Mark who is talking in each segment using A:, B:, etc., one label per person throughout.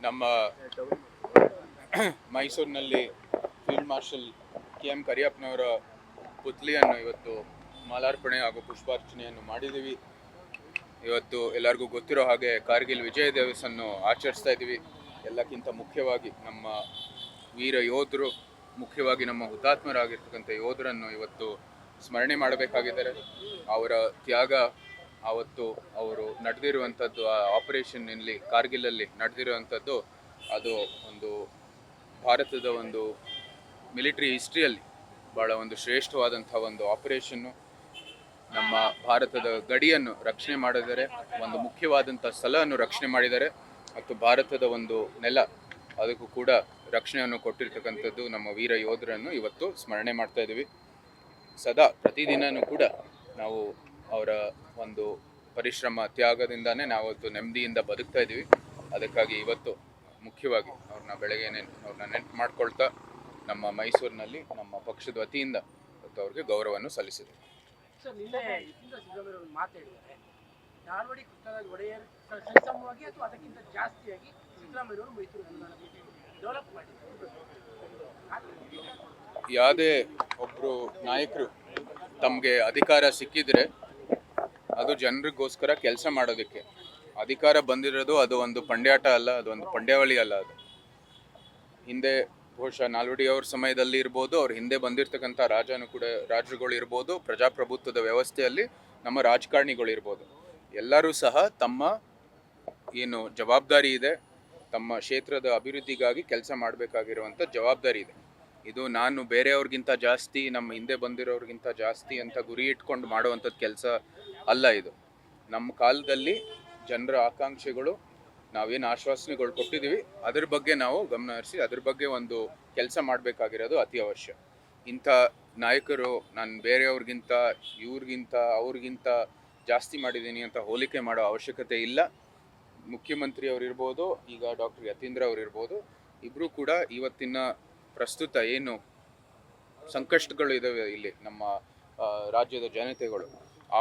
A: ನಮ್ಮ ಮೈಸೂರಿನಲ್ಲಿ field marshal KM ಕರಿಯಪ್ಪನವರ ಪುತ್ಲಿಯನ್ನು ಇವತ್ತು ಮಾಲಾರ್ಪಣೆ ಹಾಗೂ ಪುಷ್ಪಾರ್ಚನೆಯನ್ನು ಮಾಡಿದ್ದೀವಿ. ಇವತ್ತು ಎಲ್ಲರಿಗೂ ಗೊತ್ತಿರೋ ಹಾಗೆ ಕಾರ್ಗಿಲ್ ವಿಜಯ ದಿವಸನ್ನು ಆಚರಿಸ್ತಾ ಇದ್ದೀವಿ. ಎಲ್ಲಕ್ಕಿಂತ ಮುಖ್ಯವಾಗಿ ನಮ್ಮ ವೀರ ಯೋಧರು, ಮುಖ್ಯವಾಗಿ ನಮ್ಮ ಹುತಾತ್ಮರಾಗಿರ್ತಕ್ಕಂಥ ಯೋಧರನ್ನು ಇವತ್ತು ಸ್ಮರಣೆ ಮಾಡಬೇಕಾಗಿದ್ದಾರೆ. ಅವರ ತ್ಯಾಗ ಆವತ್ತು ಅವರು ನಡೆದಿರುವಂಥದ್ದು, ಆ ಆಪರೇಷನ್ನಲ್ಲಿ ಕಾರ್ಗಿಲಲ್ಲಿ ನಡೆದಿರುವಂಥದ್ದು, ಅದು ಒಂದು ಭಾರತದ ಒಂದು ಮಿಲಿಟರಿ ಹಿಸ್ಟ್ರಿಯಲ್ಲಿ ಭಾಳ ಒಂದು ಶ್ರೇಷ್ಠವಾದಂಥ ಒಂದು ಆಪರೇಷನ್ನು. ನಮ್ಮ ಭಾರತದ ಗಡಿಯನ್ನು ರಕ್ಷಣೆ ಮಾಡಿದ್ದಾರೆ, ಒಂದು ಮುಖ್ಯವಾದಂಥ ಸ್ಥಳವನ್ನು ರಕ್ಷಣೆ ಮಾಡಿದ್ದಾರೆ ಮತ್ತು ಭಾರತದ ಒಂದು ನೆಲ ಅದಕ್ಕೂ ಕೂಡ ರಕ್ಷಣೆಯನ್ನು ಕೊಟ್ಟಿರ್ತಕ್ಕಂಥದ್ದು ನಮ್ಮ ವೀರ ಯೋಧರನ್ನು ಇವತ್ತು ಸ್ಮರಣೆ ಮಾಡ್ತಾ ಇದ್ದೀವಿ. ಸದಾ ಪ್ರತಿದಿನವೂ ಕೂಡ ನಾವು ಅವರ ಒಂದು ಪರಿಶ್ರಮ ತ್ಯಾಗದಿಂದಾನೇ ನಾವತ್ತು ನೆಮ್ಮದಿಯಿಂದ ಬದುಕ್ತಾ ಇದ್ದೀವಿ. ಅದಕ್ಕಾಗಿ ಇವತ್ತು ಮುಖ್ಯವಾಗಿ ಅವ್ರನ್ನ ಬೆಳಗ್ಗೆನೇ ಅವ್ರನ್ನ ನೆನಪು ಮಾಡ್ಕೊಳ್ತಾ ನಮ್ಮ ಮೈಸೂರಿನಲ್ಲಿ ನಮ್ಮ ಪಕ್ಷದ ವತಿಯಿಂದ ಇವತ್ತು ಅವ್ರಿಗೆ ಗೌರವವನ್ನು ಸಲ್ಲಿಸಿದೆ.
B: ಸರ್, ನಿನ್ನೆ ಮಾತಾಡಿದ್ದಾರೆ, ನಾಲ್ವಡಿ ಕೃಷ್ಣರಾಜ ಒಡೆಯರ್ ಸರಿಸಮವಾಗಿ ಅಥವಾ ಅದಕ್ಕಿಂತ ಜಾಸ್ತಿಯಾಗಿ ಸಿದ್ದರಾಮಯ್ಯವರು ಮೈಸೂರು ಡೆವಲಪ್ ಮಾಡಿದ್ದಾರೆ.
A: ಯಾವುದೇ ಒಬ್ಬರು ನಾಯಕರು ತಮಗೆ ಅಧಿಕಾರ ಸಿಕ್ಕಿದ್ರೆ ಅದು ಜನರಿಗೋಸ್ಕರ ಕೆಲಸ ಮಾಡೋದಕ್ಕೆ. ಅಧಿಕಾರ ಬಂದಿರೋದು ಅದು ಒಂದು ಪಂಡ್ಯಾಟ ಅಲ್ಲ, ಅದು ಒಂದು ಪಂಡ್ಯಾವಳಿ ಅಲ್ಲ. ಅದು ಹಿಂದೆ ಬಹುಶಃ ನಾಲ್ವಡಿಯವ್ರ ಸಮಯದಲ್ಲಿ ಇರ್ಬೋದು, ಅವ್ರ ಹಿಂದೆ ಬಂದಿರತಕ್ಕಂಥ ರಾಜರುಗಳು ಇರ್ಬೋದು, ಪ್ರಜಾಪ್ರಭುತ್ವದ ವ್ಯವಸ್ಥೆಯಲ್ಲಿ ನಮ್ಮ ರಾಜಕಾರಣಿಗಳು ಇರ್ಬೋದು, ಎಲ್ಲರೂ ಸಹ ತಮ್ಮ ಏನು ಜವಾಬ್ದಾರಿ ಇದೆ, ತಮ್ಮ ಕ್ಷೇತ್ರದ ಅಭಿವೃದ್ಧಿಗಾಗಿ ಕೆಲಸ ಮಾಡಬೇಕಾಗಿರುವಂಥ ಜವಾಬ್ದಾರಿ ಇದೆ. ಇದು ನಾನು ಬೇರೆಯವ್ರಿಗಿಂತ ಜಾಸ್ತಿ, ನಮ್ಮ ಹಿಂದೆ ಬಂದಿರೋರಿಗಿಂತ ಜಾಸ್ತಿ ಅಂತ ಗುರಿ ಇಟ್ಕೊಂಡು ಮಾಡುವಂಥದ್ದು ಕೆಲಸ ಅಲ್ಲ. ಇದು ನಮ್ಮ ಕಾಲದಲ್ಲಿ ಜನರ ಆಕಾಂಕ್ಷೆಗಳು, ನಾವೇನು ಆಶ್ವಾಸನೆಗಳು ಕೊಟ್ಟಿದ್ದೀವಿ ಅದ್ರ ಬಗ್ಗೆ ನಾವು ಗಮನ ಹರಿಸಿ ಅದ್ರ ಬಗ್ಗೆ ಒಂದು ಕೆಲಸ ಮಾಡಬೇಕಾಗಿರೋದು ಅತಿ ಅವಶ್ಯ. ಇಂಥ ನಾಯಕರು ನಾನು ಬೇರೆಯವ್ರಿಗಿಂತ ಇವ್ರಿಗಿಂತ ಅವ್ರಿಗಿಂತ ಜಾಸ್ತಿ ಮಾಡಿದ್ದೀನಿ ಅಂತ ಹೋಲಿಕೆ ಮಾಡೋ ಅವಶ್ಯಕತೆ ಇಲ್ಲ. ಮುಖ್ಯಮಂತ್ರಿಯವರಿರ್ಬೋದು, ಈಗ ಡಾಕ್ಟರ್ ಯತೀಂದ್ರ ಅವರಿರ್ಬೋದು, ಇಬ್ಬರೂ ಕೂಡ ಇವತ್ತಿನ ಪ್ರಸ್ತುತ ಏನು ಸಂಕಷ್ಟಗಳು ಇದ್ದಾವೆ ಇಲ್ಲಿ ನಮ್ಮ ರಾಜ್ಯದ ಜನತೆಗಳು,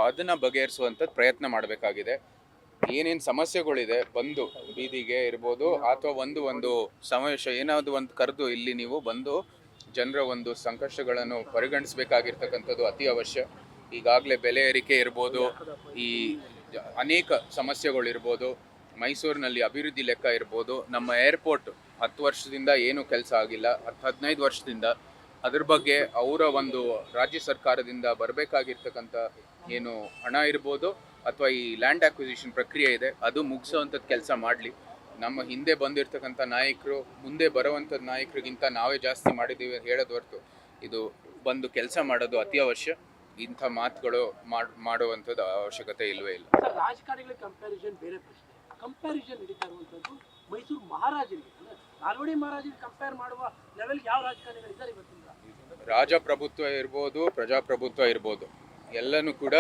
A: ಅದನ್ನು ಬಗೆಹರಿಸುವಂಥದ್ದು ಪ್ರಯತ್ನ ಮಾಡಬೇಕಾಗಿದೆ. ಏನೇನು ಸಮಸ್ಯೆಗಳಿದೆ ಬಂದು ಬೀದಿಗೆ ಇರ್ಬೋದು ಅಥವಾ ಒಂದು ಸಮಾವೇಶ ಏನಾದರೂ ಒಂದು ಕರೆದು ಇಲ್ಲಿ ನೀವು ಬಂದು ಜನರ ಒಂದು ಸಂಕಷ್ಟಗಳನ್ನು ಪರಿಗಣಿಸಬೇಕಾಗಿರ್ತಕ್ಕಂಥದ್ದು ಅತಿ ಅವಶ್ಯ. ಈಗಾಗಲೇ ಬೆಲೆ ಏರಿಕೆ ಇರ್ಬೋದು, ಈ ಅನೇಕ ಸಮಸ್ಯೆಗಳಿರ್ಬೋದು, ಮೈಸೂರಿನಲ್ಲಿ ಅಭಿವೃದ್ಧಿ ಲೆಕ್ಕ ಇರ್ಬೋದು, ನಮ್ಮ ಏರ್ಪೋರ್ಟ್ 10 ವರ್ಷದಿಂದ ಏನೂ ಕೆಲಸ ಆಗಿಲ್ಲ, 15 ವರ್ಷದಿಂದ. ಅದ್ರ ಬಗ್ಗೆ ಅವರ ಒಂದು ರಾಜ್ಯ ಸರ್ಕಾರದಿಂದ ಬರಬೇಕಾಗಿರ್ತಕ್ಕಂಥ ಏನು ಹಣ ಇರ್ಬೋದು ಅಥವಾ ಈ ಲ್ಯಾಂಡ್ ಅಕ್ವಿಸಿಷನ್ ಪ್ರಕ್ರಿಯೆ ಇದೆ ಅದು ಮುಗಿಸೋವಂಥದ್ದು ಕೆಲಸ ಮಾಡಲಿ. ನಮ್ಮ ಹಿಂದೆ ಬಂದಿರತಕ್ಕಂಥ ನಾಯಕರು ಮುಂದೆ ಬರುವಂಥದ್ದು ನಾಯಕರಿಗಿಂತ ನಾವೇ ಜಾಸ್ತಿ ಮಾಡಿದ್ದೀವಿ ಅಂತ ಹೇಳೋದು ಹೊರತು ಇದು ಬಂದು ಕೆಲಸ ಮಾಡೋದು ಅತಿ ಅವಶ್ಯ. ಇಂಥ ಮಾತುಗಳು ಮಾಡುವಂಥದ್ದು ಅವಶ್ಯಕತೆ ಇಲ್ಲವೇ ಇಲ್ಲ.
B: ರಾಜಕಾರಣಿಗಳ ಕಂಪ್ಯಾರಿಸನ್ ಬೇರೆ ಪ್ರಶ್ನೆ. ಕಂಪ್ಯಾರಿಸನ್ ನಡೀತಾ ಇರುವಂಥದ್ದು ಮೈಸೂರು ಮಹಾರಾಜರಿಗೆ, ನಾಲ್ವಡಿ ಮಹಾರಾಜರಿಗೆ ಕಂಪೇರ್ ಮಾಡುವ ಲೆವೆಲ್ ಯಾವ ರಾಜಕಾರಣಿಗಳಿದ್ದಾರೆ ಇವತ್ತಿನ?
A: ರಾಜಪ್ರಭುತ್ವ ಇರ್ಬೋದು, ಪ್ರಜಾಪ್ರಭುತ್ವ ಇರ್ಬೋದು, ಎಲ್ಲನೂ ಕೂಡ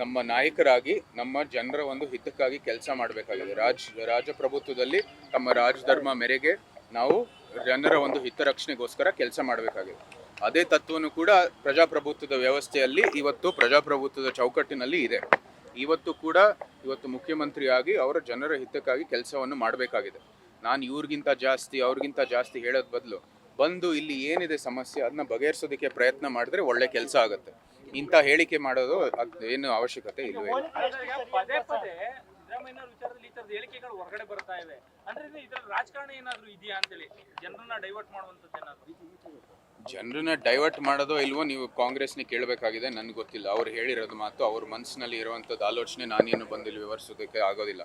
A: ನಮ್ಮ ನಾಯಕರಾಗಿ ನಮ್ಮ ಜನರ ಒಂದು ಹಿತಕ್ಕಾಗಿ ಕೆಲಸ ಮಾಡಬೇಕಾಗಿದೆ. ರಾಜಪ್ರಭುತ್ವದಲ್ಲಿ ತಮ್ಮ ರಾಜಧರ್ಮ ಮೇರೆಗೆ ನಾವು ಜನರ ಒಂದು ಹಿತರಕ್ಷಣೆಗೋಸ್ಕರ ಕೆಲಸ ಮಾಡಬೇಕಾಗಿದೆ. ಅದೇ ತತ್ವನೂ ಕೂಡ ಪ್ರಜಾಪ್ರಭುತ್ವದ ವ್ಯವಸ್ಥೆಯಲ್ಲಿ ಇವತ್ತು ಪ್ರಜಾಪ್ರಭುತ್ವದ ಚೌಕಟ್ಟಿನಲ್ಲಿ ಇದೆ. ಇವತ್ತು ಮುಖ್ಯಮಂತ್ರಿಯಾಗಿ ಅವರ ಜನರ ಹಿತಕ್ಕಾಗಿ ಕೆಲಸವನ್ನು ಮಾಡಬೇಕಾಗಿದೆ. ನಾನು ಇವ್ರಿಗಿಂತ ಜಾಸ್ತಿ ಅವ್ರಿಗಿಂತ ಜಾಸ್ತಿ ಹೇಳೋದ್ ಬದಲು ಬಂದು ಇಲ್ಲಿ ಏನಿದೆ ಸಮಸ್ಯೆ ಅದನ್ನ ಬಗೆಹರಿಸೋದಕ್ಕೆ ಪ್ರಯತ್ನ ಮಾಡಿದ್ರೆ ಒಳ್ಳೆ ಕೆಲಸ ಆಗುತ್ತೆ. ಇಂಥ ಹೇಳಿಕೆ ಮಾಡೋದು ಏನು ಅವಶ್ಯಕತೆ ಇಲ್ವೇ ಇಲ್ಲ.
C: ಪದೇ ಪದೇ ಸಿದ್ದರಾಮಯ್ಯನವರ ವಿಚಾರದಲ್ಲಿ ಈ ತರದ ಹೇಳಿಕೆಗಳು ಹೊರಗಡೆ ಬರ್ತಾ ಇವೆ ಅಂದ್ರೆ ಇದ್ರಲ್ಲಿ ರಾಜಕಾರಣ ಏನಾದ್ರು ಇದೆಯಾ ಅಂತೇಳಿ ಜನರನ್ನ ಡೈವರ್ಟ್ ಮಾಡುವಂತದ್ದು ಏನಾದ್ರು?
A: ಜನರನ್ನ ಡೈವರ್ಟ್ ಮಾಡೋದೋ ಇಲ್ವೋ ನೀವು ಕಾಂಗ್ರೆಸ್ನ ಕೇಳಬೇಕಾಗಿದೆ, ನನಗೆ ಗೊತ್ತಿಲ್ಲ. ಅವ್ರು ಹೇಳಿರೋದು ಮಾತು, ಅವ್ರ ಮನಸ್ಸಿನಲ್ಲಿ ಇರುವಂಥದ್ದು ಆಲೋಚನೆ ನಾನೇನು ಬಂದಿಲ್ಲಿ ವಿವರಿಸೋದಕ್ಕೆ ಆಗೋದಿಲ್ಲ.